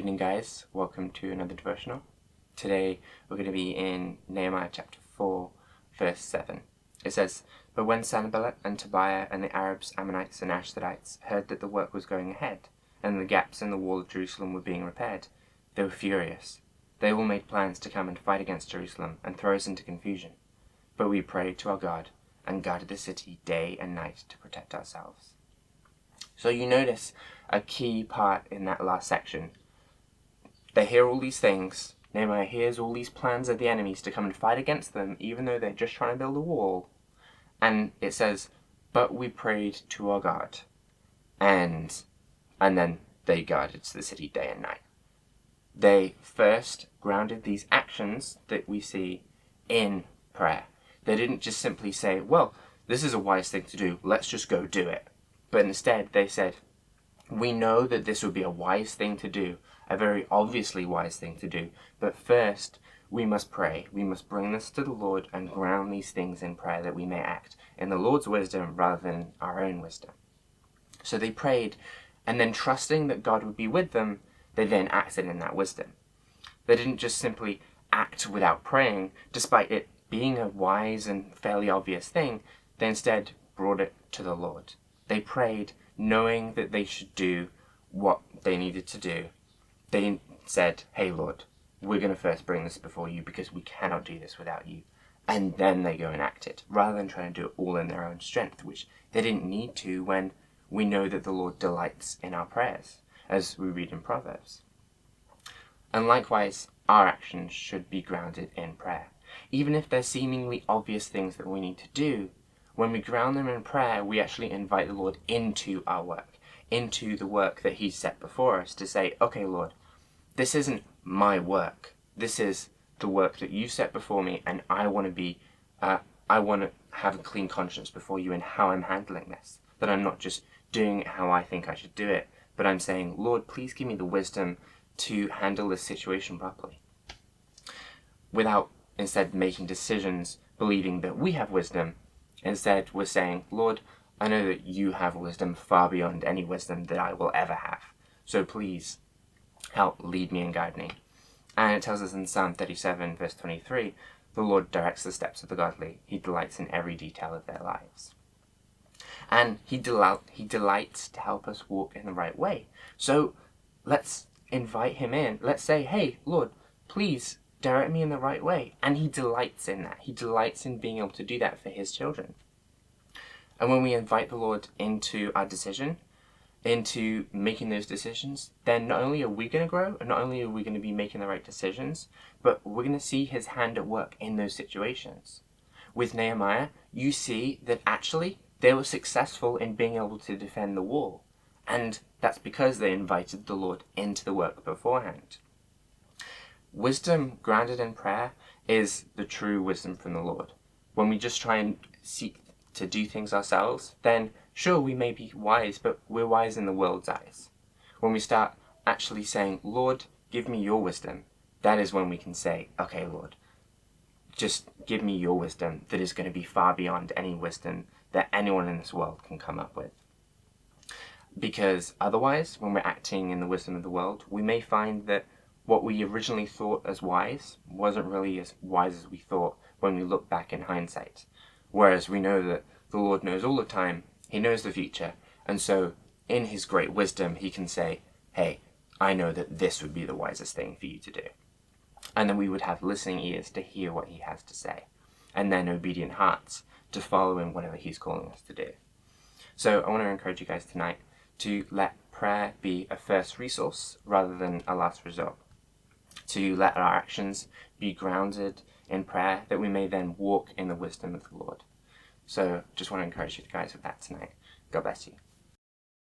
evening, guys. Welcome to another devotional. Today we're going to be in Nehemiah chapter 4, verse 7. It says, "But when Sanballat and Tobiah and the Arabs, Ammonites and Ashdodites heard that the work was going ahead, and the gaps in the wall of Jerusalem were being repaired, they were furious. They all made plans to come and fight against Jerusalem and throw us into confusion. But we prayed to our God and guarded the city day and night to protect ourselves." So you notice a key part in that last section. They hear all these things. Nehemiah hears all these plans of the enemies to come and fight against them, even though they're just trying to build a wall. And it says, "But we prayed to our God." And then they guarded the city day and night. They first grounded these actions that we see in prayer. They didn't just simply say, well, this is a wise thing to do, let's just go do it. But instead they said, we know that this would be a wise thing to do, a very obviously wise thing to do, but first we must pray. We must bring this to the Lord and ground these things in prayer that we may act in the Lord's wisdom rather than our own wisdom. So they prayed, and then trusting that God would be with them, they then acted in that wisdom. They didn't just simply act without praying, despite it being a wise and fairly obvious thing. They instead brought it to the Lord. They prayed knowing that they should do what they needed to do. They said, hey Lord, we're going to first bring this before you because we cannot do this without you. And then they go and act it, rather than trying to do it all in their own strength, which they didn't need to when we know that the Lord delights in our prayers, as we read in Proverbs. And likewise, our actions should be grounded in prayer. Even if they're seemingly obvious things that we need to do, when we ground them in prayer, we actually invite the Lord into our work, into the work that He's set before us, to say, okay, Lord, this isn't my work. This is the work that you set before me, and I want to have a clean conscience before you in how I'm handling this. That I'm not just doing it how I think I should do it, but I'm saying, Lord, please give me the wisdom to handle this situation properly. Without instead making decisions believing that we have wisdom. Instead, we're saying, Lord, I know that you have wisdom far beyond any wisdom that I will ever have. So please help lead me and guide me. And it tells us in Psalm 37, verse 23, the Lord directs the steps of the godly. He delights in every detail of their lives. And He delights to help us walk in the right way. So let's invite Him in. Let's say, hey, Lord, please direct me in the right way. And He delights in that. He delights in being able to do that for His children. And when we invite the Lord into our decision, into making those decisions, then not only are we going to grow, and not only are we going to be making the right decisions, but we're going to see His hand at work in those situations. With Nehemiah, you see that actually they were successful in being able to defend the wall. And that's because they invited the Lord into the work beforehand. Wisdom grounded in prayer is the true wisdom from the Lord. When we just try and seek to do things ourselves, then sure, we may be wise, but we're wise in the world's eyes. When we start actually saying, Lord, give me your wisdom, that is when we can say, okay, Lord, just give me your wisdom that is going to be far beyond any wisdom that anyone in this world can come up with. Because otherwise, when we're acting in the wisdom of the world, we may find that what we originally thought as wise wasn't really as wise as we thought when we look back in hindsight. Whereas we know that the Lord knows all the time, He knows the future, and so in His great wisdom, He can say, hey, I know that this would be the wisest thing for you to do. And then we would have listening ears to hear what He has to say, and then obedient hearts to follow in whatever He's calling us to do. So I want to encourage you guys tonight to let prayer be a first resource rather than a last resort. To let our actions be grounded in prayer, that we may then walk in the wisdom of the Lord. So just want to encourage you guys with that tonight. God bless you.